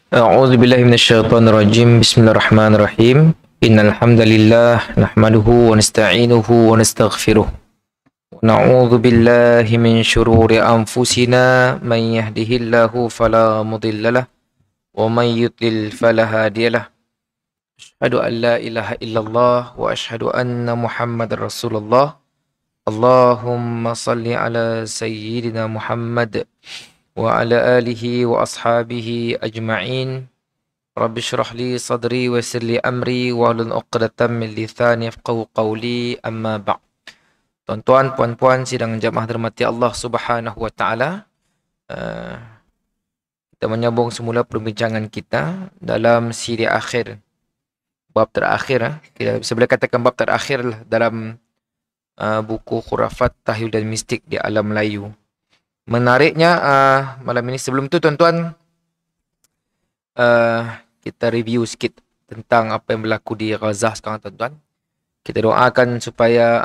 أعوذ بالله من الشيطان الرجيم بسم الله الرحمن الرحيم إن الحمد لله نحمده ونستعينه ونستغفره ونعوذ بالله من شرور أنفسنا من يهده الله فلا مضل له ومن يضلل فلا هادي له أشهد أن لا إله إلا الله وأشهد أن محمد رسول الله اللهم صل على سيدنا محمد وعلى آله وأصحابه أجمعين رب اشرح لي صدري ويسر لي أمري wahlul 'uqdatam min lisani yafqahu qawli amma ba'd. Tuan-tuan, puan-puan sidang jamaah dirahmati Allah Subhanahu wa taala. Kita menyambung semula perbincangan kita dalam siri akhir bab terakhir. Kita bisa boleh katakan bab terakhir lah dalam buku Khurafat Tahyul dan Mistik di Alam Melayu. Menariknya malam ini sebelum tu tuan-tuan kita review sikit tentang apa yang berlaku di Gaza sekarang tuan-tuan. Kita doakan supaya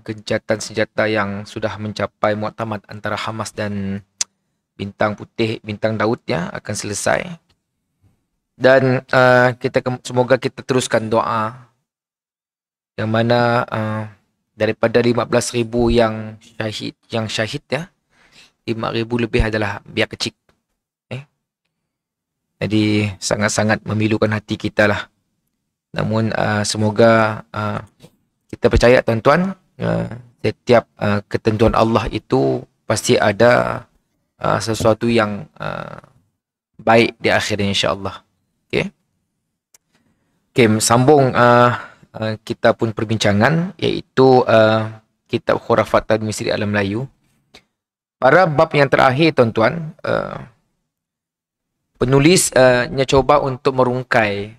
gencatan senjata yang sudah mencapai muktamad antara Hamas dan Bintang Putih, Bintang Daud ya akan selesai. Dan semoga kita teruskan doa yang mana daripada 15,000 yang syahid ya, 5,000 lebih adalah biak kecil. Jadi sangat-sangat memilukan hati kita lah. Namun semoga kita percaya tuan-tuan, setiap ketentuan Allah itu pasti ada sesuatu yang baik di akhirnya insya-Allah. Okey. Okey, sambung kita pun perbincangan iaitu kitab Khurafat dan Misteri Alam Melayu. Pada bab yang terakhir tuan-tuan, penulisnya coba untuk merungkai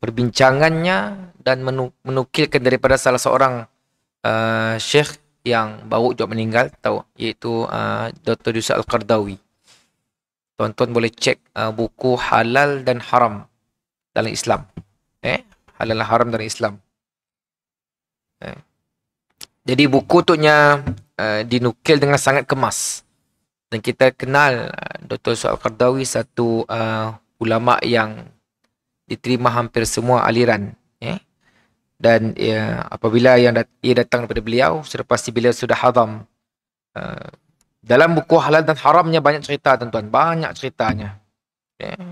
perbincangannya dan menukilkan daripada salah seorang syekh yang baru juga meninggal, iaitu Dr. Yusuf Al-Qardawi. Tuan-tuan boleh cek buku Halal dan Haram dalam Islam. Halal dan Haram dalam Islam. Jadi buku tu dinukil dengan sangat kemas. Dan kita kenal Dr. Yusuf Al-Qardawi satu ulama yang diterima hampir semua aliran. Dan apabila ia datang daripada beliau, sudah pasti beliau sudah hadam. Dalam buku Halal dan Haramnya banyak cerita tuan-tuan. Banyak ceritanya.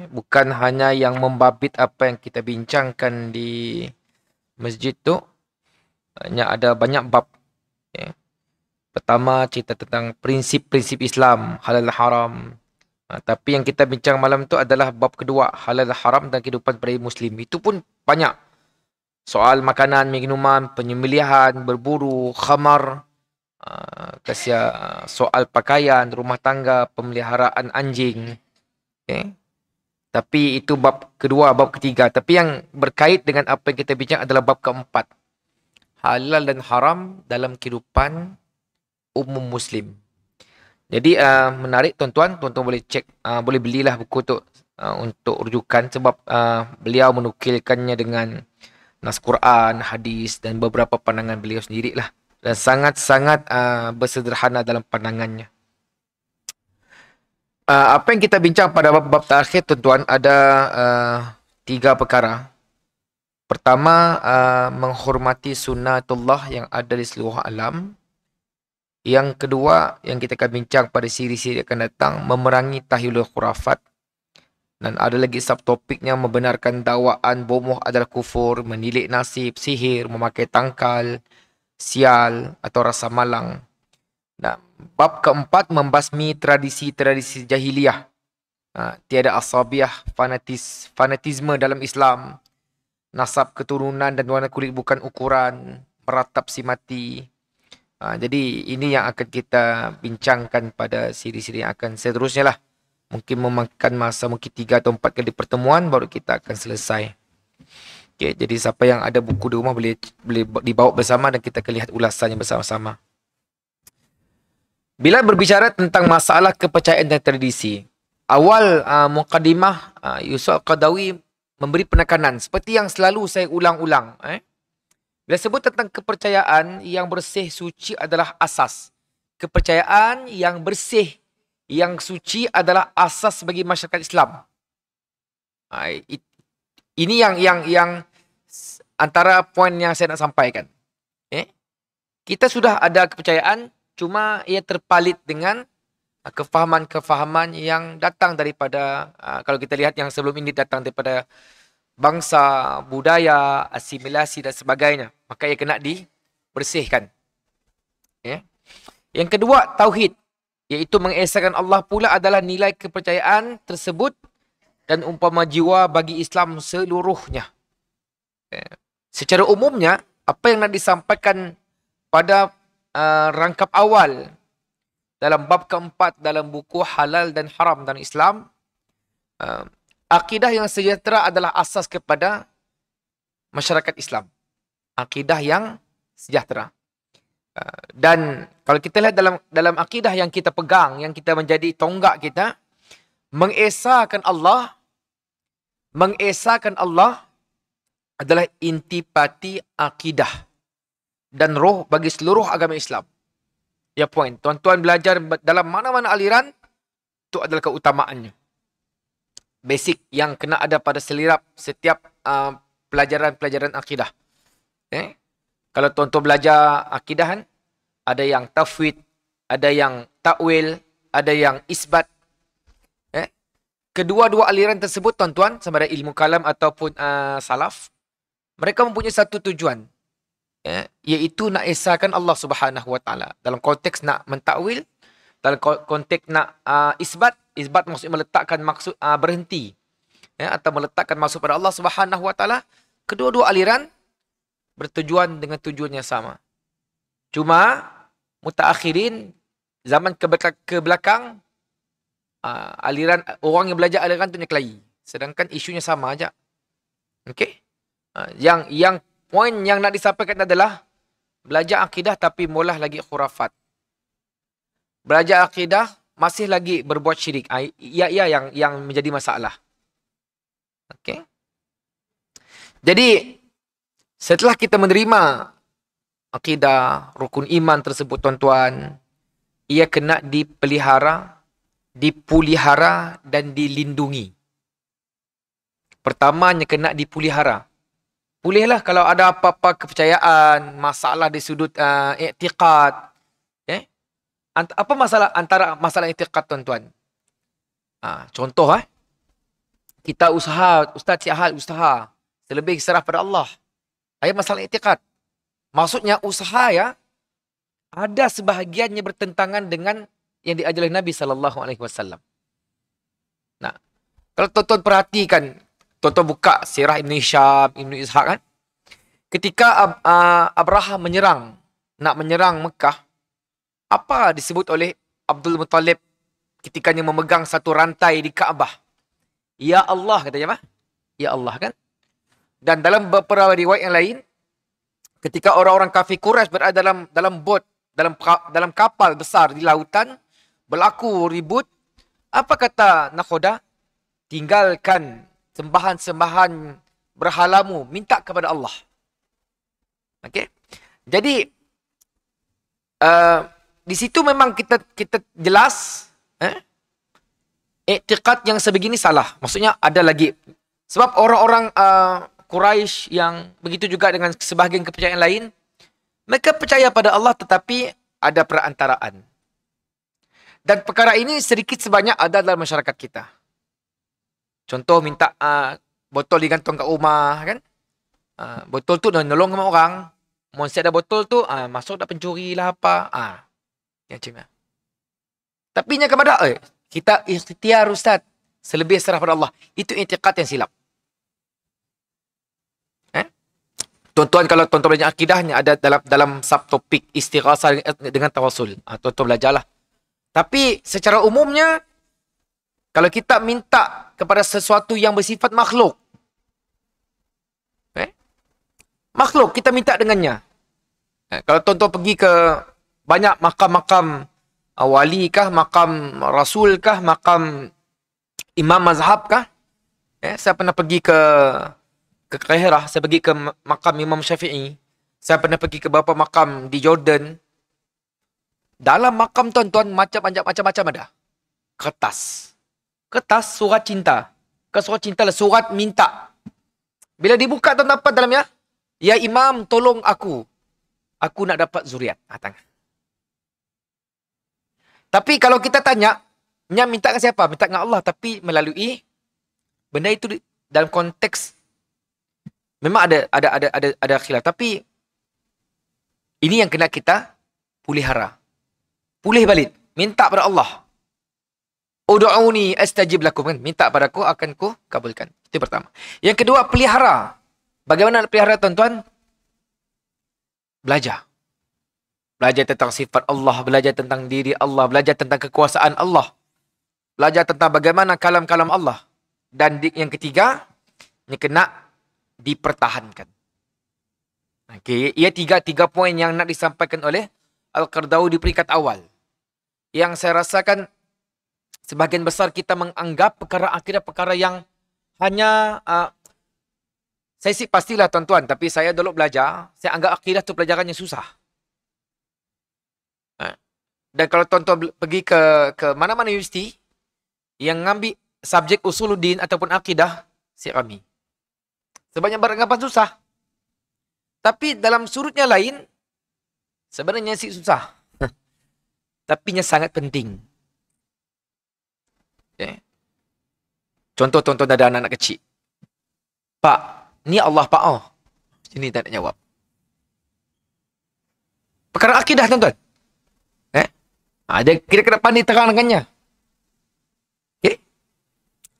Bukan hanya yang membabit apa yang kita bincangkan di masjid tu. Hanya ada banyak bab. Pertama, cerita tentang prinsip-prinsip Islam, halal dan haram. Tapi yang kita bincang malam tu adalah bab kedua, halal dan haram dan kehidupan para Muslim. Itu pun banyak. Soal makanan, minuman, penyembelihan, berburu, khamar, soal pakaian, rumah tangga, pemeliharaan anjing. Tapi itu bab kedua, bab ketiga. Tapi yang berkait dengan apa yang kita bincang adalah bab keempat. Halal dan haram dalam kehidupan umum Muslim. Jadi menarik tuan-tuan boleh cek, boleh belilah buku tu untuk rujukan sebab beliau menukilkannya dengan nas Quran, hadis dan beberapa pandangan beliau sendirilah dan sangat-sangat bersederhana dalam pandangannya. Apa yang kita bincang pada bab terakhir tuan-tuan ada 3 perkara. Pertama, menghormati sunnatullah yang ada di seluruh alam. Yang kedua, yang kita akan bincang pada siri-siri akan datang, memerangi tahyulul khurafat. Dan ada lagi subtopiknya, membenarkan dakwaan bomoh adalah kufur, menilik nasib, sihir, memakai tangkal, sial atau rasa malang. Nah, bab keempat, membasmi tradisi-tradisi jahiliyah. Tiada asabiah, fanatisme dalam Islam, nasab keturunan dan warna kulit bukan ukuran, meratap si mati. Jadi ini yang akan kita bincangkan pada siri-siri yang akan seterusnya lah. Mungkin memakan masa mungkin 3 atau 4 kali pertemuan baru kita akan selesai. Okay, jadi siapa yang ada buku di rumah boleh dibawa bersama dan kita akan lihat ulasannya bersama-sama. Bila berbicara tentang masalah kepercayaan dan tradisi, awal mukadimah Yusuf Al-Qardawi memberi penekanan seperti yang selalu saya ulang-ulang. Bila sebut tentang kepercayaan yang bersih suci adalah asas. Kepercayaan yang bersih, yang suci adalah asas bagi masyarakat Islam. Ini yang antara poin yang saya nak sampaikan. Kita sudah ada kepercayaan, cuma ia terpalit dengan kefahaman-kefahaman yang datang daripada, kalau kita lihat yang sebelum ini datang daripada bangsa, budaya, asimilasi dan sebagainya. Maka ia kena dibersihkan. Yang kedua, tauhid. Iaitu mengesahkan Allah pula adalah nilai kepercayaan tersebut dan umpama jiwa bagi Islam seluruhnya. Secara umumnya, apa yang nak disampaikan pada rangkap awal dalam bab keempat dalam buku Halal dan Haram dalam Islam, akidah yang sejahtera adalah asas kepada masyarakat Islam. Akidah yang sejahtera. Dan kalau kita lihat dalam akidah yang kita pegang, yang kita menjadi tonggak kita, mengesahkan Allah adalah intipati akidah dan roh bagi seluruh agama Islam. Ya poin. Tuan-tuan belajar dalam mana-mana aliran, itu adalah keutamaannya. Basic yang kena ada pada selirap setiap pelajaran-pelajaran akidah. Kalau tuan-tuan belajar akidah kan, ada yang tafwid, ada yang takwil, ada yang isbat. Kedua-dua aliran tersebut tuan-tuan, sama ada ilmu kalam ataupun salaf, mereka mempunyai satu tujuan, iaitu nak esahkan Allah Subhanahu Wa Taala. Dalam konteks nak mentakwil, dalam konteks nak isbat maksudnya meletakkan maksud berhenti, atau meletakkan maksud pada Allah Subhanahu Wa Taala. Kedua-dua aliran bertujuan dengan tujuan yang sama. Cuma mutaakhirin, zaman ke belakang, aliran orang yang belajar aliran tu kelahi. Sedangkan isunya sama aja. Okey? Yang poin yang nak disampaikan adalah belajar akidah tapi mula lagi khurafat. Belajar akidah masih lagi berbuat syirik. Ia yang menjadi masalah. Okey? Jadi setelah kita menerima akidah, rukun iman tersebut tuan-tuan, ia kena dipelihara, dipulihara dan dilindungi. Pertamanya kena dipulihara. Pulihlah kalau ada apa-apa kepercayaan, masalah di sudut i'tiqad. Apa antara masalah i'tiqad tuan-tuan? Contoh kita usaha, Ustaz Syahal usaha, selebih serah pada Allah. Ayat masalah i'tiqad. Maksudnya usaha ada sebahagiannya bertentangan dengan yang diajar oleh Nabi SAW. Nah, kalau tuan-tuan perhatikan, tuan-tuan buka sirah Ibn Hisham, Ibn Ishaq kan. Ketika Abraham nak menyerang Mekah, apa disebut oleh Abdul Muttalib ketikanya memegang satu rantai di Kaabah? Ya Allah, katanya apa? Ya Allah kan. Dan dalam beberapa riwayat yang lain, ketika orang-orang kafir Quraisy berada dalam bot, dalam kapal besar di lautan, berlaku ribut, apa kata nakhoda? Tinggalkan sembahan-sembahan berhalamu, minta kepada Allah. Okey. Jadi di situ memang kita jelas i'tiqad yang sebegini salah. Maksudnya ada lagi sebab orang-orang Quraisy yang begitu juga dengan sebahagian kepercayaan lain, mereka percaya pada Allah tetapi ada perantaraan. Dan perkara ini sedikit sebanyak ada dalam masyarakat kita. Contoh minta botol digantung kat rumah kan. Botol tu dah nolong sama orang. Monset ada botol tu, masuk dah pencuri lah apa. Macam ni. Tapi yang kepada kita ikhtiar Ustaz, selebih serah pada Allah. Itu i'tiqad yang silap. Tuan-tuan, kalau tuan-tuan belajar akidahnya ada dalam subtopik istighasah dengan tawasul. Tuan-tuan belajarlah. Tapi secara umumnya, kalau kita minta kepada sesuatu yang bersifat makhluk, makhluk kita minta dengannya. Kalau tuan-tuan pergi ke banyak makam-makam wali kah, makam rasul kah, makam imam mazhab kah. Saya pernah pergi ke Kairah, saya pergi ke makam Imam Syafi'i. Saya pernah pergi ke beberapa makam di Jordan. Dalam makam tuan-tuan macam-macam ada. Kertas surat cinta. ke surah cinta lah, surat minta. Bila dibuka tuan dapat dalamnya, ya Imam tolong aku nak dapat zuriat. Tangan. Tapi kalau kita tanya, Nya minta dengan siapa? Minta dengan Allah, tapi melalui benda itu dalam konteks memang ada khilaf, tapi ini yang kena kita pulihara. Pulih balik, minta pada Allah. Ud'uni astajib lakum, kan? Minta padaku akan ku kabulkan. Itu pertama. Yang kedua, pelihara. Bagaimana nak pelihara, tuan-tuan? Belajar. Belajar tentang sifat Allah, belajar tentang diri Allah, belajar tentang kekuasaan Allah. Belajar tentang bagaimana kalam-kalam Allah. Dan yang ketiga, ini kena dipertahankan. Okey, ia tiga poin yang nak disampaikan oleh Al-Qaradawi di peringkat awal. Yang saya rasakan sebahagian besar kita menganggap perkara akidah perkara yang hanya saya sih pastilah tuan-tuan, tapi saya dulu belajar, saya anggap akidah tu pelajaran yang susah. Dan kalau tuan-tuan pergi ke mana-mana universiti yang ngambil subjek usuluddin ataupun akidah, si kami. Sebabnya beranggapan susah. Tapi dalam surutnya lain, sebenarnya sih susah. Tapi nya sangat penting. Okay. Contoh tuan-tuan ada anak-anak kecil. Pak, ni Allah Pak oh. Sini tak nak jawab. Perkara akidah tuan-tuan. Dia kira kena pandai terangkannya. Okay.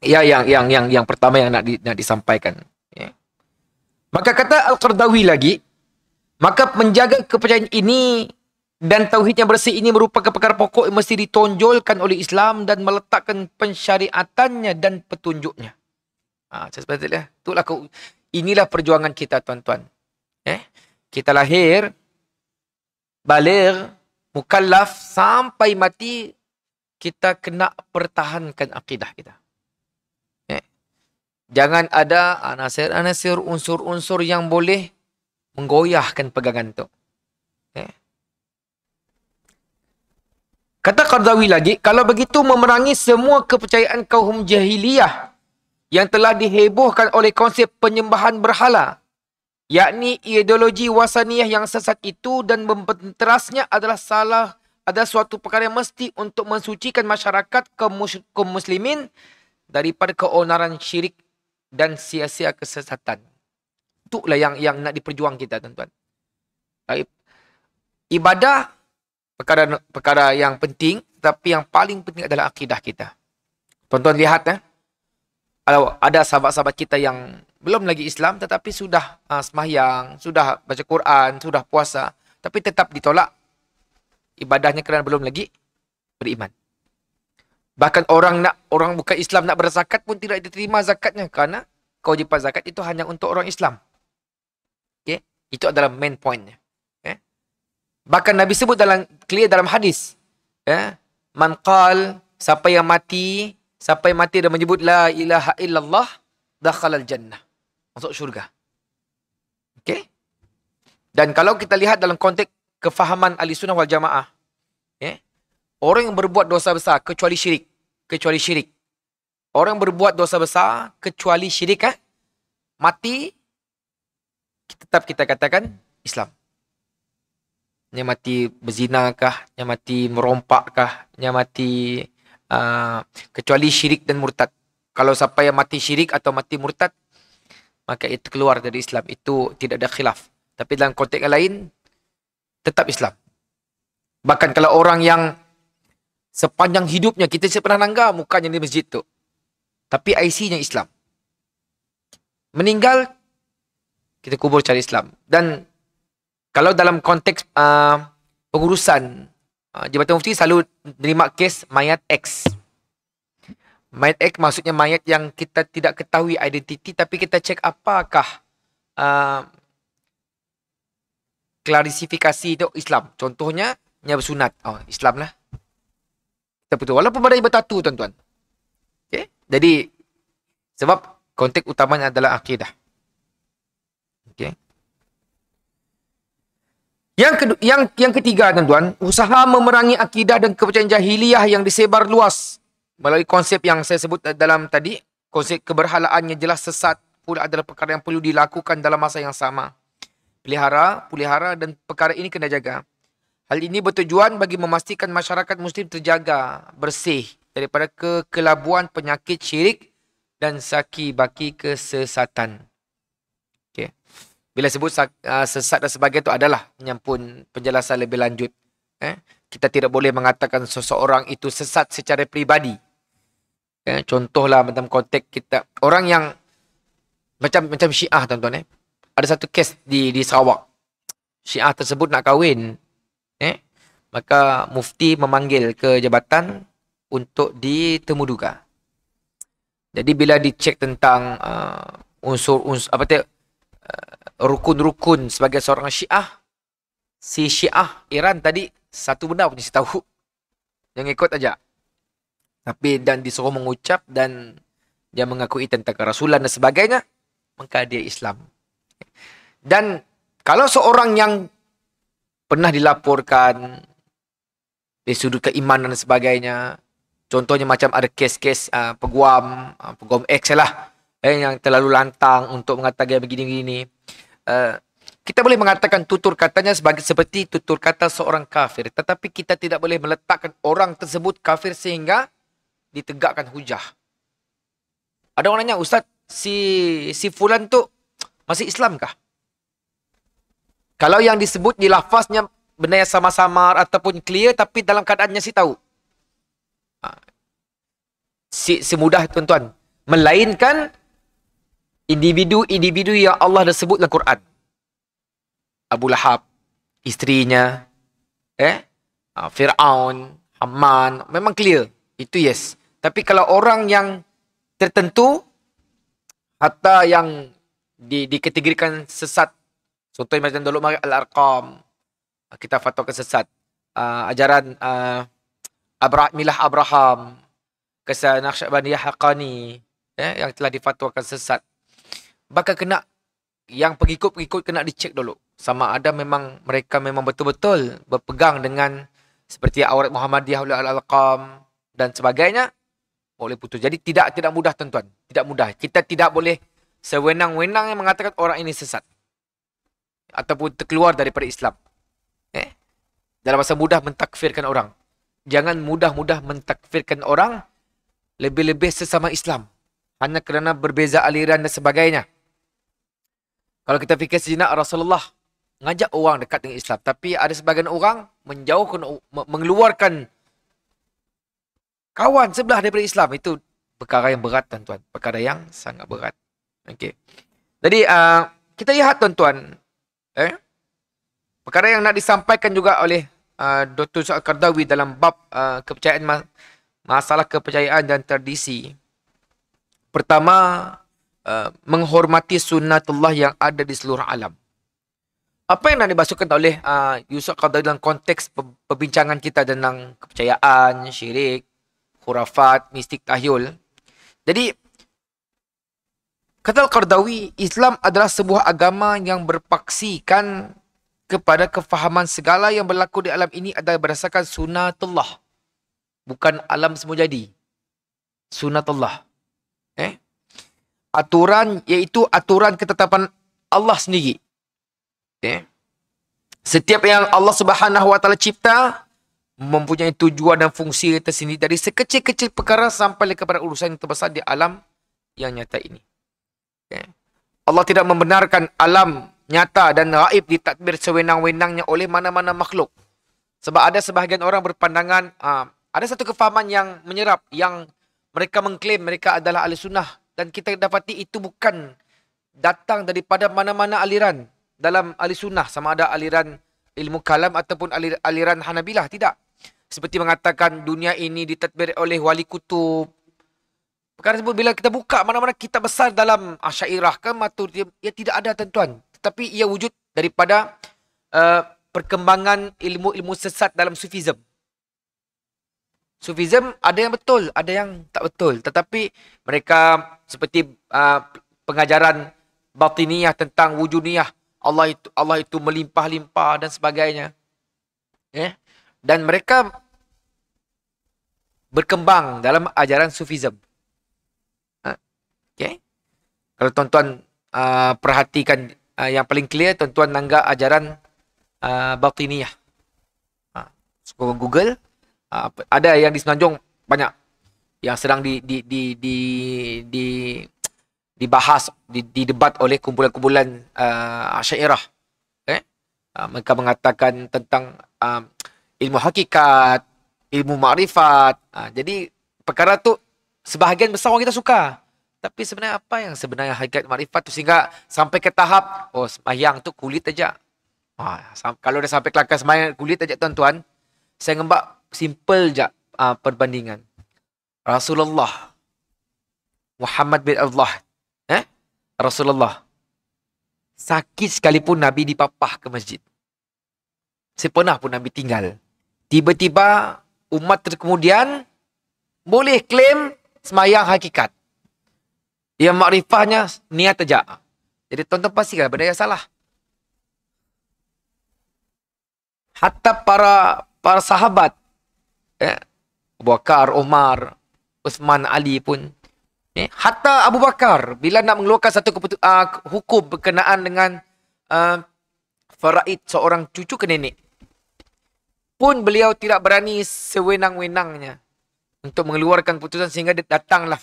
Ya, yang pertama yang nak disampaikan. Okay. Maka kata Al-Qaradawi lagi, maka menjaga kepercayaan ini dan tauhid yang bersih ini merupakan perkara pokok yang mesti ditonjolkan oleh Islam dan meletakkan pensyariatannya dan petunjuknya. Sebetulnya, inilah perjuangan kita, tuan-tuan. Kita lahir, baligh, mukallaf, sampai mati, kita kena pertahankan akidah kita. Jangan ada anasir-anasir, unsur-unsur yang boleh menggoyahkan pegangan itu. Kata Qaradawi lagi, kalau begitu memerangi semua kepercayaan kaum jahiliyah yang telah dihebohkan oleh konsep penyembahan berhala, yakni ideologi wasaniyah yang sesat itu, dan membenterasnya adalah suatu perkara yang mesti untuk mensucikan masyarakat kaum muslimin daripada keonaran syirik dan sia-sia kesesatan. Itulah yang nak diperjuang kita, tuan-tuan. Ibadah perkara yang penting, tapi yang paling penting adalah akidah kita. Tuan-tuan lihat, kalau ada sahabat-sahabat kita yang belum lagi Islam tetapi sudah sembahyang, sudah baca Quran, sudah puasa, tapi tetap ditolak ibadahnya kerana belum lagi beriman. Bahkan orang bukan Islam nak berzakat pun tidak diterima zakatnya kerana kewajipan zakat itu hanya untuk orang Islam. Okay? Itu adalah main pointnya. Bahkan Nabi sebut clear dalam hadis. Man qal, siapa yang mati dan menyebut la ilaha illallah, dakhalal jannah. Masuk syurga. Okay? Dan kalau kita lihat dalam konteks kefahaman ahli sunnah wal jamaah, orang yang berbuat dosa besar kecuali syirik. Orang berbuat dosa besar kecuali syirik, mati, tetap kita katakan Islam. Yang mati berzinakah, yang mati merompakkah, yang mati kecuali syirik dan murtad. Kalau siapa yang mati syirik atau mati murtad, maka itu keluar dari Islam. Itu tidak ada khilaf. Tapi dalam konteks yang lain, tetap Islam. Bahkan kalau orang yang sepanjang hidupnya, kita pernah nanggar mukanya di masjid tu, tapi IC-nya Islam. Meninggal, kita kubur cari Islam. Dan kalau dalam konteks pengurusan Jabatan Mufti selalu menerima kes mayat X. Mayat X maksudnya mayat yang kita tidak ketahui identiti, tapi kita cek apakah klarifikasi itu Islam. Contohnya, nya bersunat. Islam lah. Kita betul. Walaupun badai bertatu, tuan-tuan. Okay? Jadi, sebab konteks utamanya adalah akidah. Okay? Yang ketiga, tuan-tuan, usaha memerangi akidah dan kepercayaan jahiliyah yang disebar luas melalui konsep yang saya sebut dalam tadi, konsep keberhalaannya jelas sesat pula adalah perkara yang perlu dilakukan dalam masa yang sama. Pelihara dan perkara ini kena jaga. Hal ini bertujuan bagi memastikan masyarakat Muslim terjaga, bersih daripada kekelabuan penyakit syirik dan saki baki kesesatan. Okay. Bila sebut sesat dan sebagainya itu adalah menyampun penjelasan lebih lanjut. Kita tidak boleh mengatakan seseorang itu sesat secara peribadi. Contohlah dalam konteks kita, orang yang macam Syiah tuan-tuan. Ada satu kes di Sarawak. Syiah tersebut nak kahwin. Maka mufti memanggil ke jabatan untuk ditemuduga. Jadi bila dicek tentang rukun-rukun sebagai seorang Syiah, si Syiah Iran tadi satu benda pun dia tahu. Yang ikut aja. Tapi dan disuruh mengucap dan dia mengakui tentang kerasulan dan sebagainya, maka dia Islam. Dan kalau seorang yang pernah dilaporkan dari sudut keimanan dan sebagainya, contohnya macam ada kes-kes peguam X lah, yang terlalu lantang untuk mengatakan begini-begini, kita boleh mengatakan tutur katanya seperti tutur kata seorang kafir. Tetapi kita tidak boleh meletakkan orang tersebut kafir sehingga ditegakkan hujah. Ada orang nanya, Ustaz, si fulan tu masih Islam kah? Kalau yang disebut di lafaznya benda yang sama-sama ataupun clear, tapi dalam keadaannya si tahu. Si mudah tuan-tuan. Melainkan individu-individu yang Allah dah sebut dalam Quran. Abu Lahab, isterinya, Fir'aun, Haman, memang clear. Itu yes. Tapi kalau orang yang tertentu, hatta yang dikategorikan sesat, contohnya macam dulu Al-Arqam, kita fatwakan sesat. Ajaran Milah Abraham, Kisah Naqsybaniyah Haqqani, yang telah difatwakan sesat. Maka kena, yang pengikut-pengikut kena dicek dulu. Sama ada memang mereka memang betul-betul berpegang dengan seperti aurat Muhammadiyah Al-Arqam dan sebagainya, boleh putus. Jadi tidak mudah tuan-tuan. Tidak mudah. Kita tidak boleh sewenang-wenang yang mengatakan orang ini sesat. Ataupun terkeluar daripada Islam. Dalam masa mudah mentakfirkan orang. Jangan mudah-mudah mentakfirkan orang, lebih-lebih sesama Islam. Hanya kerana berbeza aliran dan sebagainya. Kalau kita fikir sejenak, Rasulullah ngajak orang dekat dengan Islam. Tapi ada sebagian orang menjauhkan, mengeluarkan kawan sebelah daripada Islam. Itu perkara yang berat tuan-tuan. Perkara yang sangat berat. Okey. Jadi kita lihat tuan-tuan. Perkara yang nak disampaikan juga oleh Dr. Yusuf Al-Qaradawi dalam bab kepercayaan, masalah kepercayaan dan tradisi. Pertama, menghormati sunnatullah yang ada di seluruh alam. Apa yang nak dimasukkan oleh Yusuf Al-Qaradawi dalam konteks perbincangan kita tentang kepercayaan, syirik, khurafat, mistik, tahyul. Jadi, kata Al-Qaradawi, Islam adalah sebuah agama yang berpaksikan kepada kefahaman segala yang berlaku di alam ini adalah berdasarkan sunnatullah. Bukan alam semua jadi. Sunnatullah. Aturan, iaitu aturan ketetapan Allah sendiri. Setiap yang Allah Subhanahu Wa Taala cipta mempunyai tujuan dan fungsi tersendiri, dari sekecil-kecil perkara sampai kepada urusan yang terbesar di alam yang nyata ini. Allah tidak membenarkan alam nyata dan gaib ditadbir sewenang-wenangnya oleh mana-mana makhluk. Sebab ada sebahagian orang berpandangan, ada satu kefahaman yang menyerap, yang mereka mengklaim mereka adalah ahli sunnah. Dan kita dapati itu bukan datang daripada mana-mana aliran dalam ahli sunnah. Sama ada aliran ilmu kalam ataupun aliran Hanabilah. Tidak. Seperti mengatakan dunia ini ditadbir oleh wali kutub. Perkara tersebut bila kita buka mana-mana kitab besar dalam Asy'ariyah ke Maturidiyah, ia tidak ada tuan-tuan. Tetapi ia wujud daripada perkembangan ilmu-ilmu sesat dalam Sufism. Sufism ada yang betul, ada yang tak betul. Tetapi mereka seperti pengajaran batiniyah tentang wujudiyah. Allah itu melimpah-limpah dan sebagainya. Dan mereka berkembang dalam ajaran Sufism. Kalau tuan-tuan perhatikan yang paling clear, tuan-tuan nanggap ajaran batiniyah. Google, ada yang di Semenanjung banyak yang sedang di dibahas, didebat oleh kumpulan-kumpulan Asy'ariyah. Mereka mengatakan tentang ilmu hakikat, ilmu makrifat. Jadi perkara tu sebahagian besar orang kita suka. Tapi sebenarnya apa yang sebenarnya hakikat makrifat tu, sehingga sampai ke tahap sembahyang tu kulit aja. Kalau dah sampai kelakar sembahyang kulit aja tuan-tuan, saya ngembak simple je perbandingan. Rasulullah Muhammad bin Allah, Rasulullah sakit sekalipun Nabi dipapah ke masjid. Sepernah pun Nabi tinggal. Tiba-tiba umat kemudian boleh klaim semayang hakikat. Yang makrifahnya niat aja. Jadi tuan-tuan pastikan benda yang salah. Hatta para sahabat, Abu Bakar, Umar, Uthman, Ali pun, hatta Abu Bakar bila nak mengeluarkan satu hukum berkenaan dengan faraid seorang cucu ke nenek, pun beliau tidak berani sewenang-wenangnya untuk mengeluarkan keputusan, sehingga datanglah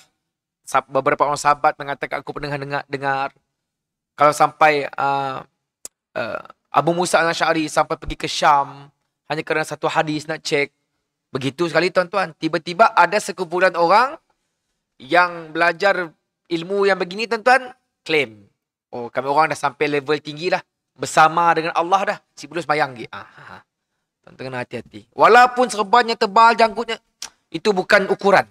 beberapa orang sahabat mengatakan, aku pernah dengar kalau sampai Abu Musa al-Asy'ari sampai pergi ke Syam hanya kerana satu hadis nak cek. Begitu sekali tuan-tuan. Tiba-tiba ada sekumpulan orang yang belajar ilmu yang begini tuan-tuan, claim, kami orang dah sampai level tinggi dah, bersama dengan Allah dah, si belum sembahyang lagi. Tuan-tuan kena hati-hati. Walaupun serbannya tebal, janggutnya, itu bukan ukuran.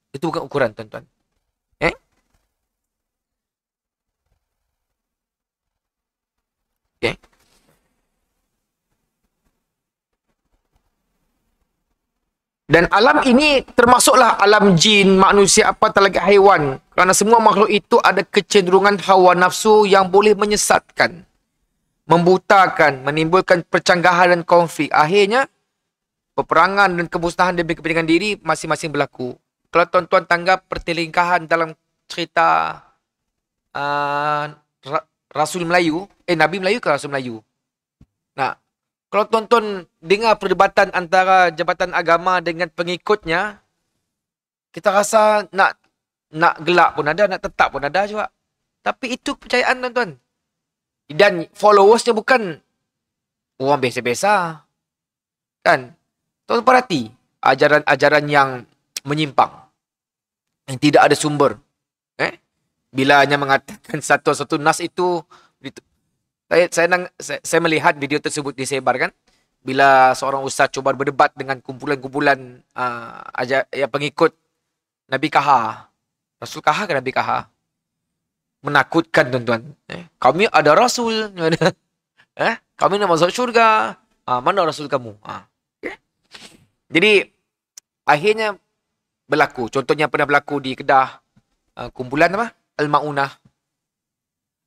Itu bukan ukuran tuan-tuan. Okay. Dan alam ini termasuklah alam jin, manusia, apatah lagi haiwan. Kerana semua makhluk itu ada kecenderungan hawa nafsu yang boleh menyesatkan, membutakan, menimbulkan percanggahan dan konflik. Akhirnya, peperangan dan kemusnahan demi kepentingan diri masing-masing berlaku. Kalau tuan-tuan tanggap pertelingkahan dalam cerita Rasul Melayu, Nabi Melayu ke Rasul Melayu? Nah, kalau tuan-tuan dengar perdebatan antara jabatan agama dengan pengikutnya, kita rasa nak gelak pun ada, nak tetap pun ada juga. Tapi itu kepercayaan tuan-tuan. Dan followersnya bukan orang biasa-biasa. Kan? Tuan-tuan perhati ajaran-ajaran yang menyimpang, yang tidak ada sumber. Bila hanya mengatakan satu-satu nas itu, saya melihat video tersebut disebarkan. Bila seorang ustaz cuba berdebat dengan kumpulan-kumpulan pengikut Nabi Kaha. Rasul Kaha ke Nabi Kaha? Menakutkan tuan-tuan. Kami ada Rasul. Kami nak masuk syurga. Mana Rasul kamu? Okay. Jadi, akhirnya berlaku. Contohnya pernah berlaku di Kedah. Kumpulan apa? Al-Ma'unah.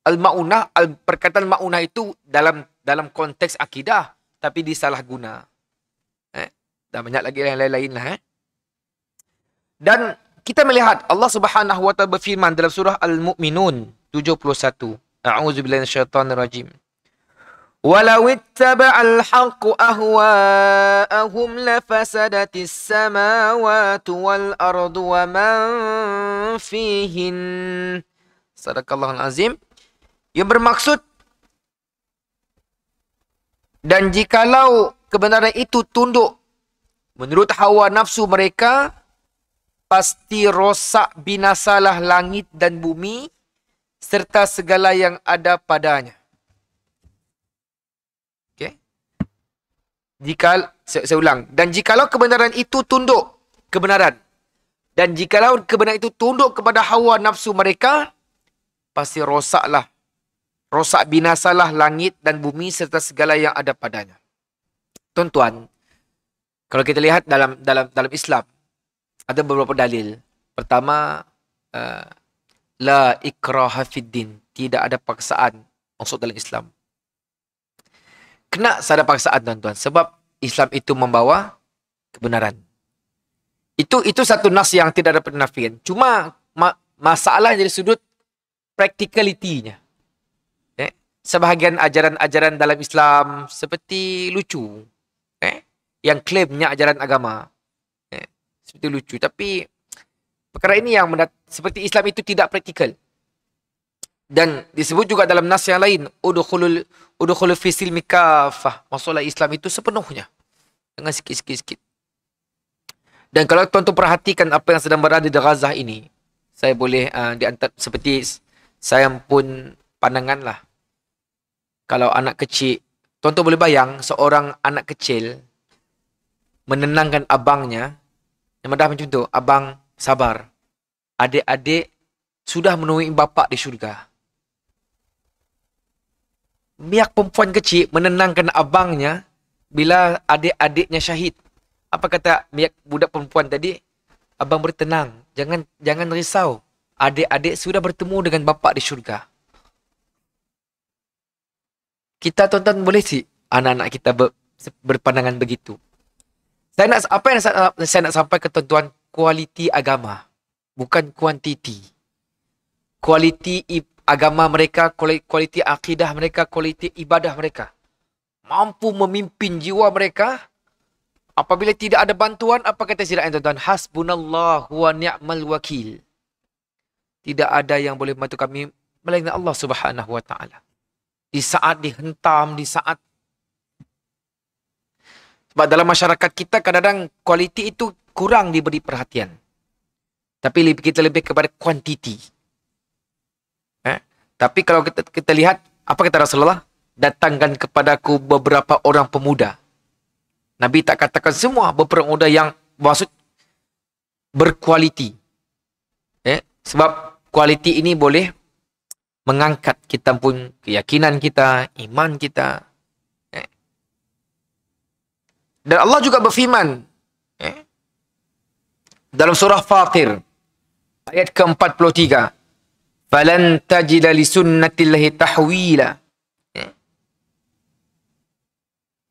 Al-Ma'unah, perkataan Ma'unah itu dalam konteks akidah, tapi disalahguna. Dan banyak lagi yang lain-lain lah. Dan kita melihat Allah Subhanahu wa taala berfirman dalam surah Al-Mu'minun 71. A'udzubillahi minasyaitonirrajim. Walau ittaba'al haqqu ahwa'ahum lafasadatis samawati wal ardu wa man fihin. Sadaqallahul azim. Yang bermaksud, dan jikalau kebenaran itu tunduk menurut hawa nafsu mereka, pasti rosak binasalah langit dan bumi serta segala yang ada padanya. Okey. Saya ulang. Dan jikalau kebenaran itu tunduk, dan jikalau kebenaran itu tunduk kepada hawa nafsu mereka, pasti rosak binasalah langit dan bumi serta segala yang ada padanya. Tuan-tuan, kalau kita lihat dalam Islam, ada beberapa dalil. Pertama, la ikraha fiddin, tidak ada paksaan masuk dalam Islam. Kena ada paksaan tuan-tuan, sebab Islam itu membawa kebenaran. Itu satu nas yang tidak ada penafian. Cuma masalah dari sudut practicality-nya. Sebahagian ajaran-ajaran dalam Islam seperti lucu. Yang klaimnya ajaran agama. Seperti lucu. Tapi perkara ini yang seperti Islam itu tidak praktikal. Dan disebut juga dalam nas yang lain, udkhulul fi silmi kafah. Maksudnya Islam itu sepenuhnya. Dengan sikit-sikit. Dan kalau tuan-tuan perhatikan apa yang sedang berada di Gaza ini, saya boleh diantar seperti saya pun pandangan lah. Kalau anak kecil, tuan-tuan boleh bayang seorang anak kecil menenangkan abangnya, yang dah macam tu, abang sabar. Adik-adik sudah menemui bapa di syurga. Biar perempuan kecil menenangkan abangnya bila adik-adiknya syahid. Apa kata biar budak perempuan tadi? Abang bertenang. Jangan risau. Adik-adik sudah bertemu dengan bapa di syurga. Kita tuan-tuan boleh sih anak-anak kita berpandangan begitu. Apa yang saya nak sampai ke tuan-tuan? Kualiti agama. Bukan kuantiti. Kualiti agama mereka, kualiti akidah mereka, kualiti ibadah mereka. Mampu memimpin jiwa mereka. Apabila tidak ada bantuan, apa kata siraan tuan-tuan? Hasbunallahu wa ni'mal wakil. Tidak ada yang boleh membantu kami melainkan Allah Subhanahu wa taala. Di saat dihentam, di saat sebab dalam masyarakat kita kadang-kadang kualiti itu kurang diberi perhatian. Tapi kita lebih kepada kuantiti. Tapi kalau kita lihat, apa kata Rasulullah? Datangkan kepadaku beberapa orang pemuda. Nabi tak katakan semua, beberapa pemuda yang maksud berkualiti. Sebab kualiti ini boleh mengangkat kita pun keyakinan kita, iman kita. Dan Allah juga berfirman dalam surah Fatir ayat ke-43, "Falan tajida li sunnatillahi tahwila."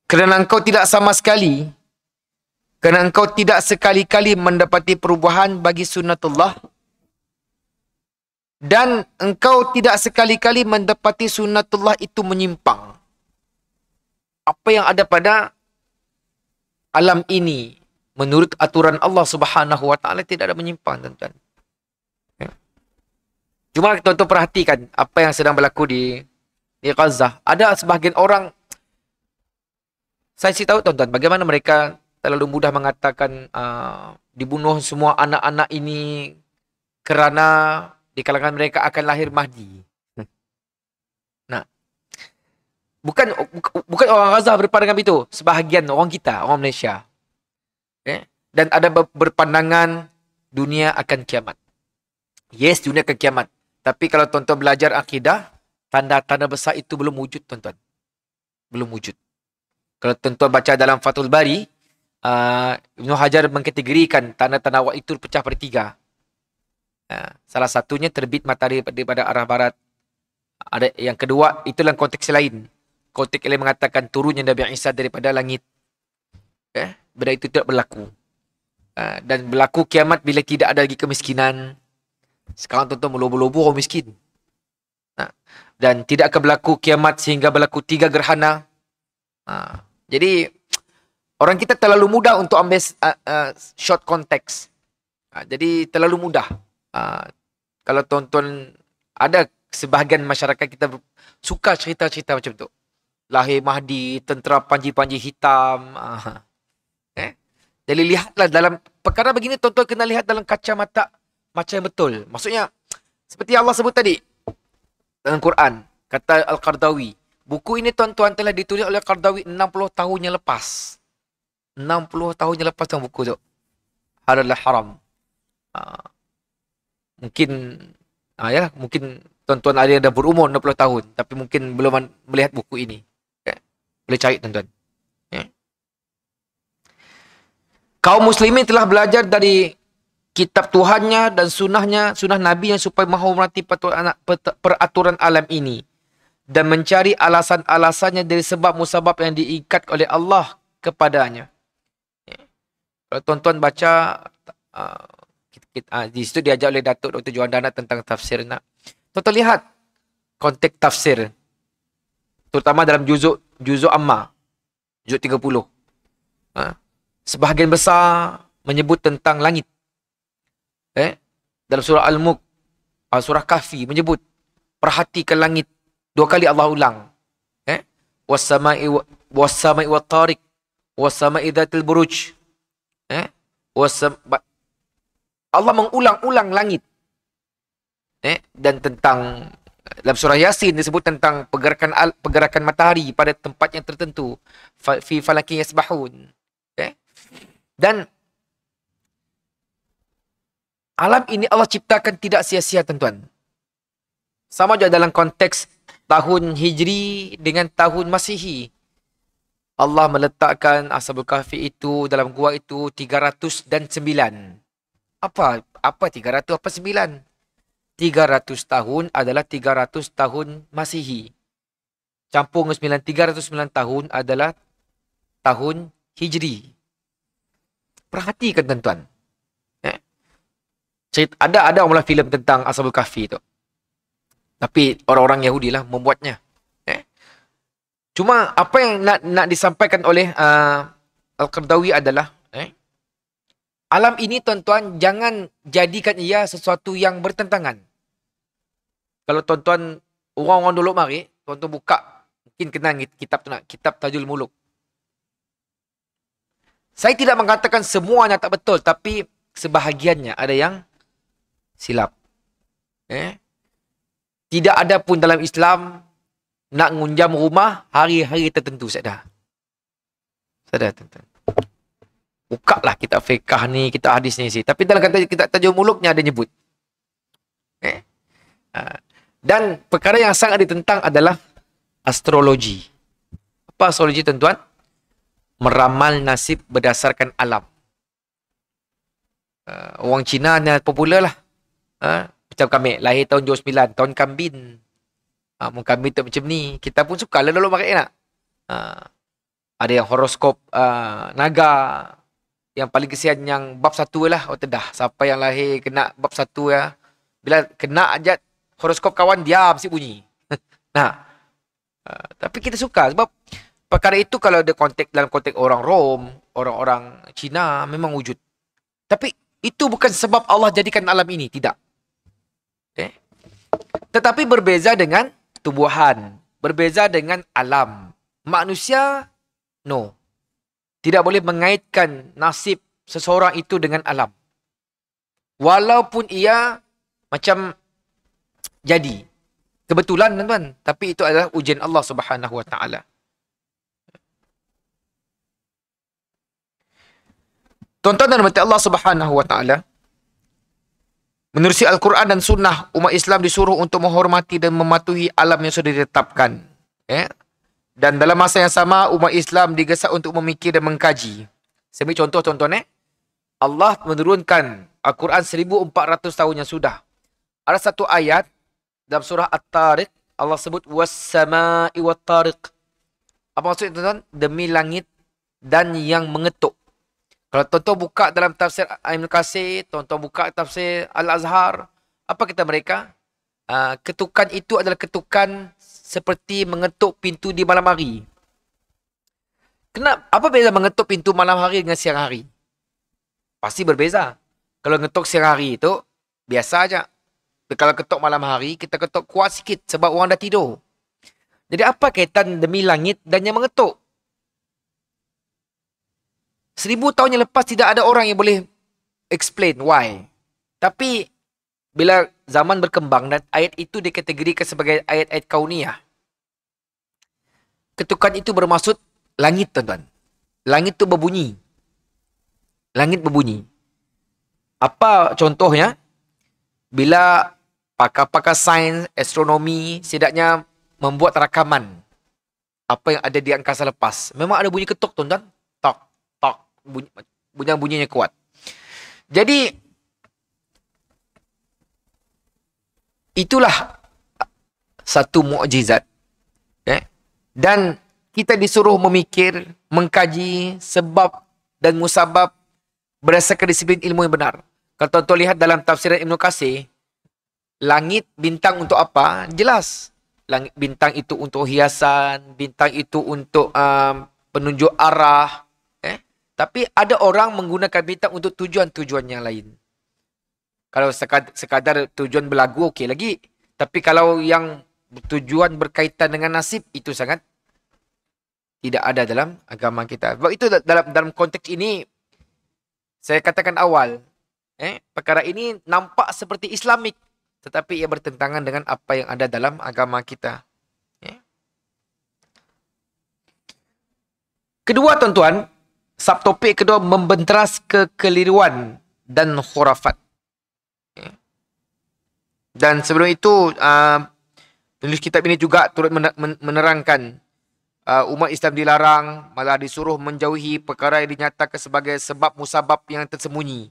Kerana engkau tidak sama sekali, kerana engkau tidak sekali-kali mendapati perubahan bagi sunnatullah, dan engkau tidak sekali-kali mendapati sunnatullah itu menyimpang. Apa yang ada pada alam ini menurut aturan Allah Subhanahu wa taala tidak ada menyimpang, tuan-tuan. Cuma tuan-tuan perhatikan apa yang sedang berlaku di Gaza. Ada sebahagian orang, saya sih tahu tuan-tuan, bagaimana mereka terlalu mudah mengatakan dibunuh semua anak-anak ini kerana di kalangan mereka akan lahir Mahdi. Nah, bukan orang Gaza berpandangan itu, sebahagian orang kita, orang Malaysia. Dan ada berpandangan dunia akan kiamat. Yes, dunia akan kiamat. Tapi kalau tuan-tuan belajar akidah, tanda-tanda besar itu belum wujud, tuan-tuan. Belum wujud. Kalau tuan-tuan baca dalam Fathul Bari, Ibnu Hajar mengkategorikan tanda-tanda waktu itu pecah pada 3. Salah satunya terbit matahari daripada arah barat. Ada yang kedua, itu dalam konteks lain. Konteks lain mengatakan turunnya Nabi Isa daripada langit. Benda itu tidak berlaku. Dan berlaku kiamat bila tidak ada lagi kemiskinan. Sekarang tuan-tuan melobo-lobo orang miskin. Dan tidak akan berlaku kiamat sehingga berlaku 3 gerhana. Jadi orang kita terlalu mudah untuk ambil short context. Jadi terlalu mudah. Kalau tuan-tuan, ada sebahagian masyarakat kita suka cerita-cerita macam tu. Lahir Mahdi, tentera panji-panji hitam. Jadi lihatlah dalam perkara begini, tuan-tuan kena lihat dalam kacamata macam yang betul. Maksudnya, seperti Allah sebut tadi dalam Quran, kata Al-Qardawi, buku ini tuan-tuan telah ditulis oleh Qardawi 60 tahun yang lepas. 60 tahun yang lepas kan buku tu. Halallah haram. Mungkin tuan-tuan ada yang dah berumur 60 tahun tapi mungkin belum melihat buku ini. Boleh cari tuan-tuan. Kaum muslimin telah belajar dari kitab Tuhannya dan sunnah Nabi yang supaya menghormati peraturan alam ini dan mencari alasan-alasannya dari sebab musabab yang diikat oleh Allah kepadanya. Kalau tuan-tuan baca di situ diajar oleh Datuk Dr. Juandana tentang tafsir nak. Tuan-tuan lihat konteks tafsir. Terutama dalam juzuk amma. Juzuk 30. Sebahagian besar menyebut tentang langit. Dalam surah Al-Mulk, surah Kahfi menyebut, perhatikan langit. 2 kali Allah ulang. Was-sama'i wat-tariq, was-sama'i dzatil buruj. Allah mengulang-ulang langit. Dan tentang dalam surah Yasin disebut tentang pergerakan matahari pada tempat yang tertentu. Fi falakin yasbahun. Dan alam ini Allah ciptakan tidak sia-sia, tuan-tuan. Sama juga dalam konteks tahun Hijri dengan tahun Masihi. Allah meletakkan Ashabul Kahfi itu dalam gua itu 309. Apa 300 apa 9? 300 tahun adalah 300 tahun Masihi. Campur dengan 309 tahun adalah tahun Hijri. Perhatikan, tuan-tuan. Ada orang filem tentang Ashabul Kahfi itu. Tapi orang-orang Yahudi lah membuatnya. Cuma apa yang nak disampaikan oleh Al-Qardawi adalah alam ini, tuan-tuan, jangan jadikan ia sesuatu yang bertentangan. Kalau tuan-tuan, orang-orang dulu mari, tuan-tuan buka, mungkin kenal kitab Tajul Muluk. Saya tidak mengatakan semuanya tak betul, tapi sebahagiannya ada yang silap. Tidak ada pun dalam Islam nak ngunjam rumah hari-hari tertentu, sedar. Tuan-tuan. Bukalah kitab fiqah ni, kitab hadis ni. Tapi dalam kitab Tajul Muluknya ada nyebut. Dan perkara yang sangat ditentang adalah astrologi. Apa astrologi, tuan-tuan? Meramal nasib berdasarkan alam. Orang Cina ni popular lah. Macam kami, lahir tahun 29, tahun kambin. Kambin tu macam ni. Kita pun suka lah dulu pakai nak. Ada yang horoskop naga. Yang paling kesian yang bab 1 lah. Dah, siapa yang lahir kena bab 1 ya. Bila kena ajat horoskop kawan, diam si bunyi. Tapi kita suka sebab perkara itu kalau ada dalam konteks orang Rom, orang-orang Cina memang wujud. Tapi itu bukan sebab Allah jadikan alam ini, tidak. Tetapi berbeza dengan tumbuhan, berbeza dengan alam. Manusia, no. Tidak boleh mengaitkan nasib seseorang itu dengan alam. Walaupun ia macam jadi. Kebetulan, tuan-tuan. Tapi itu adalah ujian Allah Subhanahu Wa Taala. Tuan-tuan dan rahmati Allah Subhanahu Wa Taala. Menerusi Al-Quran dan Sunnah, umat Islam disuruh untuk menghormati dan mematuhi alam yang sudah ditetapkan. Dan dalam masa yang sama, umat Islam digesak untuk memikir dan mengkaji. Saya ambil contoh, tuan-tuan. Allah menurunkan Al-Quran 1400 tahun yang sudah. Ada satu ayat dalam surah At-Tariq, Allah sebut was-sama'i wat-tariq. Apa maksudnya, tuan-tuan? Demi langit dan yang mengetuk. Kalau tuan-tuan buka dalam tafsir Ibn Katsir, tuan-tuan buka tafsir Al-Azhar, apa kata mereka? Ketukan itu adalah ketukan seperti mengetuk pintu di malam hari. Kenapa? Apa beza mengetuk pintu malam hari dengan siang hari? Pasti berbeza. Kalau ngetuk siang hari itu, biasa aja. Tapi kalau ketuk malam hari, kita ketuk kuat sikit sebab orang dah tidur. Jadi apa kaitan demi langit dan yang mengetuk? 1000 tahun yang lepas tidak ada orang yang boleh explain why. Tapi bila zaman berkembang dan ayat itu dikategorikan sebagai ayat-ayat kauniyah. Ketukan itu bermaksud langit, tuan-tuan. Langit itu berbunyi. Langit berbunyi. Apa contohnya? Bila pakar-pakar sains, astronomi, setidaknya membuat rakaman apa yang ada di angkasa lepas. Memang ada bunyi ketuk, tuan-tuan. Tok, tok. Bunyinya kuat. Jadi, itulah satu mukjizat. Dan kita disuruh memikir, mengkaji sebab dan musabab berdasarkan disiplin ilmu yang benar. Kalau tuan-tuan lihat dalam tafsiran Ibn Katsir, Langit, bintang untuk apa? Jelas. Langit, bintang itu untuk hiasan, bintang itu untuk penunjuk arah. Tapi ada orang menggunakan bintang untuk tujuan-tujuan yang lain. Kalau sekadar tujuan berlagu, okey lagi. Tapi kalau yang tujuan berkaitan dengan nasib, itu sangat tidak ada dalam agama kita. Sebab itu dalam konteks ini, saya katakan awal, perkara ini nampak seperti Islamik, tetapi ia bertentangan dengan apa yang ada dalam agama kita. Kedua tuan-tuan, subtopik kedua membenteras kekeliruan dan khurafat. Dan sebelum itu, penulis kitab ini juga turut menerangkan umat Islam dilarang, malah disuruh menjauhi perkara yang dinyatakan sebagai sebab musabab yang tersembunyi.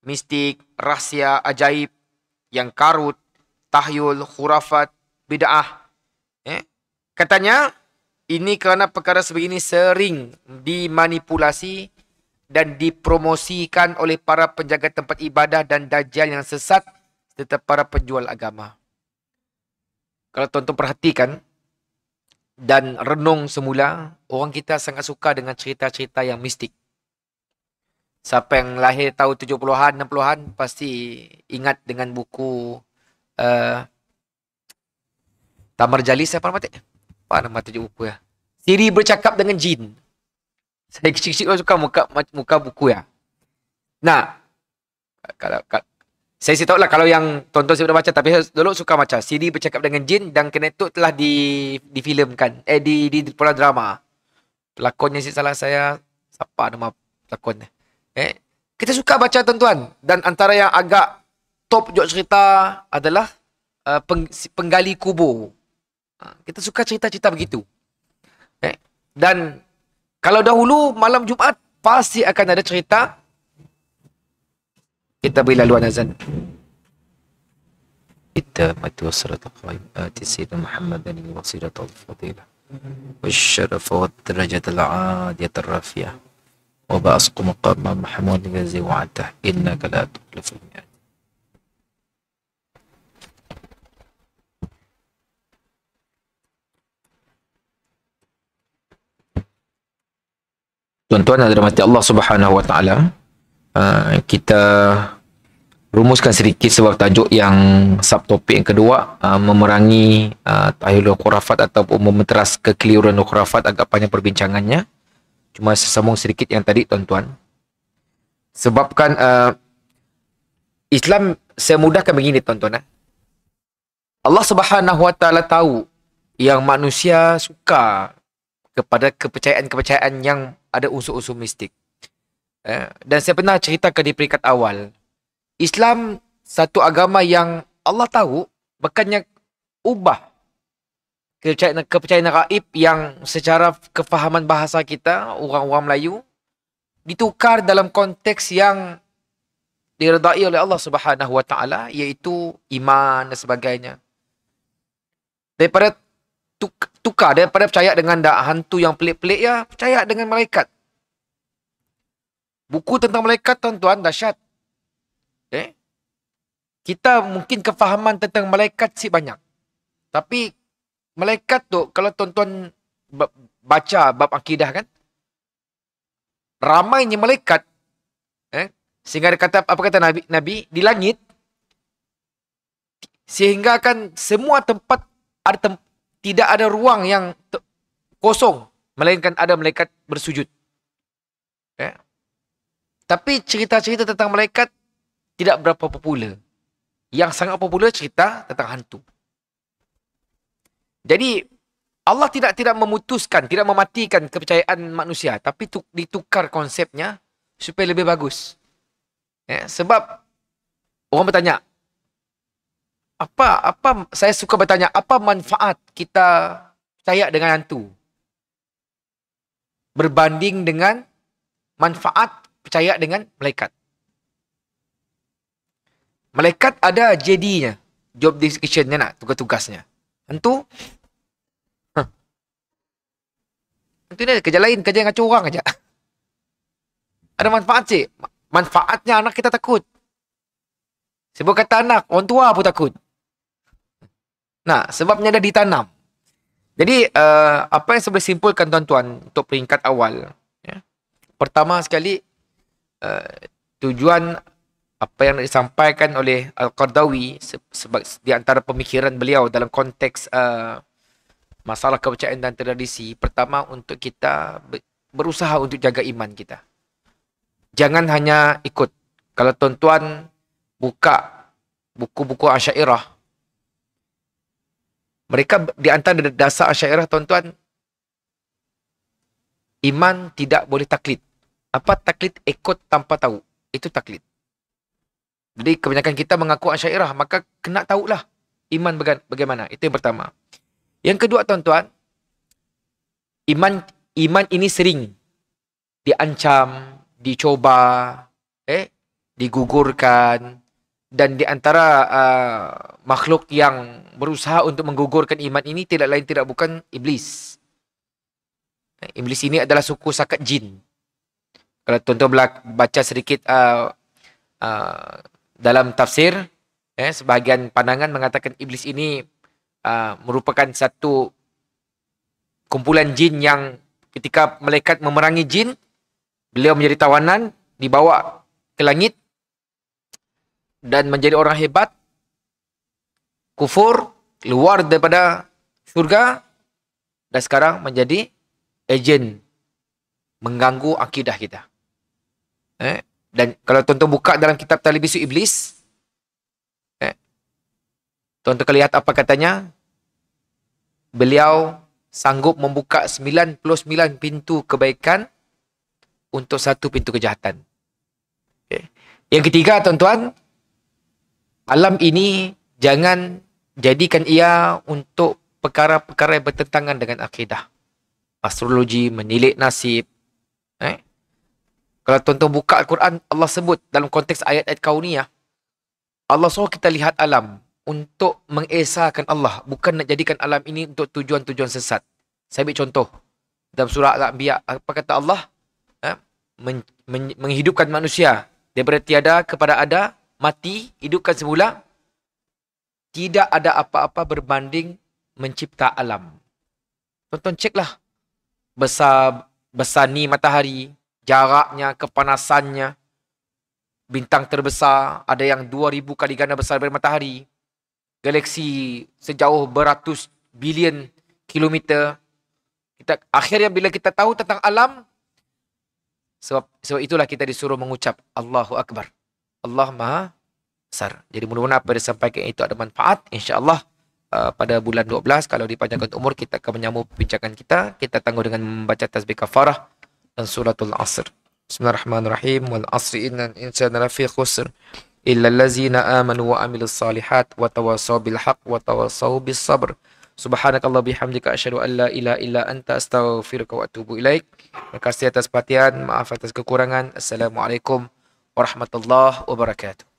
Mistik, rahsia, ajaib, yang karut, tahyul, khurafat, bid'ah. Katanya, ini kerana perkara sebegini sering dimanipulasi dan dipromosikan oleh para penjaga tempat ibadah dan dajjal yang sesat serta para penjual agama. Kalau tuan-tuan perhatikan dan renung semula, orang kita sangat suka dengan cerita-cerita yang mistik. Siapa yang lahir tahun 70-an, 60-an pasti ingat dengan buku Tamarjalis apa nama tak? Apa nama tajuk buku ya? Siri bercakap dengan jin. Saya kecil-kecil suka muka buku ya. Nah, kalau saya tahu lah kalau yang tonton saya sudah baca, tapi saya dulu suka baca Siri bercakap dengan jin, dan kena itu telah difilmkan, di pola drama. Pelakonnya salah saya, siapa nama pelakonnya? Kita suka baca tuan-tuan, dan antara yang agak top jok cerita adalah penggali kubur. Kita suka cerita-cerita begitu. Dan kalau dahulu malam Jumaat pasti akan ada cerita. Kita beri laluan azan. Kita mati wassalat al-qaim Sayyidina Muhammad dan wasilat al-fadilah والشرف والدرجة العالية الرافية وبأسق مقام محمود الذي وعدته إنك لا تخلف الميعاد. Tuan-tuan dan dirahmati Allah Subhanahu wa taala, kita rumuskan sedikit sebab tajuk yang subtopik yang kedua, memerangi tahyul khurafat ataupun memeteras kekeliruan khurafat. Agak panjang perbincangannya, cuma saya sambung sedikit yang tadi tuan-tuan. Sebabkan Islam, saya mudahkan begini tuan-tuan. Allah Subhanahu wa taala tahu yang manusia suka kepada kepercayaan-kepercayaan yang ada unsur-unsur mistik. Dan saya pernah ceritakan di peringkat awal, Islam satu agama yang Allah tahu bukannya ubah kepercayaan gaib yang secara kefahaman bahasa kita, orang-orang Melayu, ditukar dalam konteks yang diredai oleh Allah Subhanahu wa taala, iaitu iman dan sebagainya. Daripada tukar, daripada percaya dengan hantu yang pelik-pelik, ya percaya dengan malaikat. Buku tentang malaikat tuan-tuan dahsyat. Kita mungkin kefahaman tentang malaikat si banyak. Tapi malaikat tu, kalau tuan-tuan baca bab akidah kan, ramainya malaikat, sehingga ada kata, apa kata Nabi di langit, sehingga kan semua tempat ada tidak ada ruang yang kosong, melainkan ada malaikat bersujud. Tapi cerita-cerita tentang malaikat tidak berapa popular. Yang sangat popular cerita tentang hantu. Jadi Allah tidak memutuskan, tidak mematikan kepercayaan manusia, tapi ditukar konsepnya supaya lebih bagus. Sebab orang bertanya, saya suka bertanya, apa manfaat kita percaya dengan hantu berbanding dengan manfaat percaya dengan malaikat? Malaikat ada JD-nya, job description-nya, nak tugas-tugasnya. Hantu hantu ni kerja lain, kerja ngaco orang aja. Ada manfaat sih. Manfaatnya anak kita takut. Sebab kata anak, orang tua pun takut. Nah, sebabnya dah ditanam. Jadi, apa yang saya boleh simpulkan tuan-tuan untuk peringkat awal. Ya. Pertama sekali, uh, tujuan apa yang disampaikan oleh Al-Qardawi sebab di antara pemikiran beliau dalam konteks masalah kepercayaan dan tradisi. Pertama, untuk kita berusaha untuk jaga iman kita. Jangan hanya ikut. Kalau tuan-tuan buka buku-buku Asy'ariyah, mereka di antara dasar Asy'ariyah tuan-tuan, iman tidak boleh taklid. Apa taklid? Ikut tanpa tahu. Itu taklid. Jadi kebanyakan kita mengaku Asy'ariyah, maka kena tahulah iman bagaimana. Itu yang pertama. Yang kedua tuan-tuan, iman ini sering diancam, dicoba, digugurkan, dan di antara makhluk yang berusaha untuk menggugurkan iman ini tidak lain tidak bukan iblis. Iblis ini adalah suku sakat jin. Kalau tuan-tuan baca sedikit dalam tafsir, sebahagian pandangan mengatakan iblis ini merupakan satu kumpulan jin yang ketika malaikat memerangi jin, beliau menjadi tawanan, dibawa ke langit dan menjadi orang hebat, kufur, keluar daripada surga, dan sekarang menjadi ejen mengganggu akidah kita. Dan kalau tuan-tuan buka dalam kitab Talbisu Iblis, tuan-tuan lihat apa katanya? Beliau sanggup membuka 99 pintu kebaikan untuk satu pintu kejahatan. Yang ketiga tuan-tuan, alam ini jangan jadikan ia untuk perkara-perkara yang bertentangan dengan akidah. Astrologi, menilik nasib. Kalau tuan-tuan buka Al-Quran, Allah sebut dalam konteks ayat-ayat kauniyah, Allah suruh kita lihat alam untuk mengesahkan Allah, bukan nak jadikan alam ini untuk tujuan-tujuan sesat. Saya ambil contoh. Dalam surah Al-Anbiya, apa kata Allah? Menghidupkan manusia daripada tiada kepada ada, mati, hidupkan semula. Tidak ada apa-apa berbanding mencipta alam. Tuan-tuan ceklah. Besar ni matahari, jaraknya, kepanasannya, bintang terbesar, ada yang 2000 kali ganda besar daripada matahari, galaksi sejauh beratus bilion kilometer. Akhirnya bila kita tahu tentang alam, sebab itulah kita disuruh mengucap Allahu Akbar. Allah Maha Besar. Jadi mudah-mudahan apa yang disampaikan itu ada manfaat. InsyaAllah pada bulan 12, kalau dipanjangkan umur, kita akan menyambung perbincangan kita. Kita tangguh dengan membaca tasbih kafarah dan suratul Asr. Bismillahirrahmanirrahim. Wal asri innal insana lafi khusr illa allazina amanu wa amilus salihat wa tawassaw bil haqq wa tawassaw bis sabr. Subhanakallah bihamdika asyhadu an la ilaha illa anta astaghfiruka wa atubu ilaik. Terima kasih atas perhatian, maaf atas kekurangan. Assalamualaikum warahmatullahi wabarakatuh.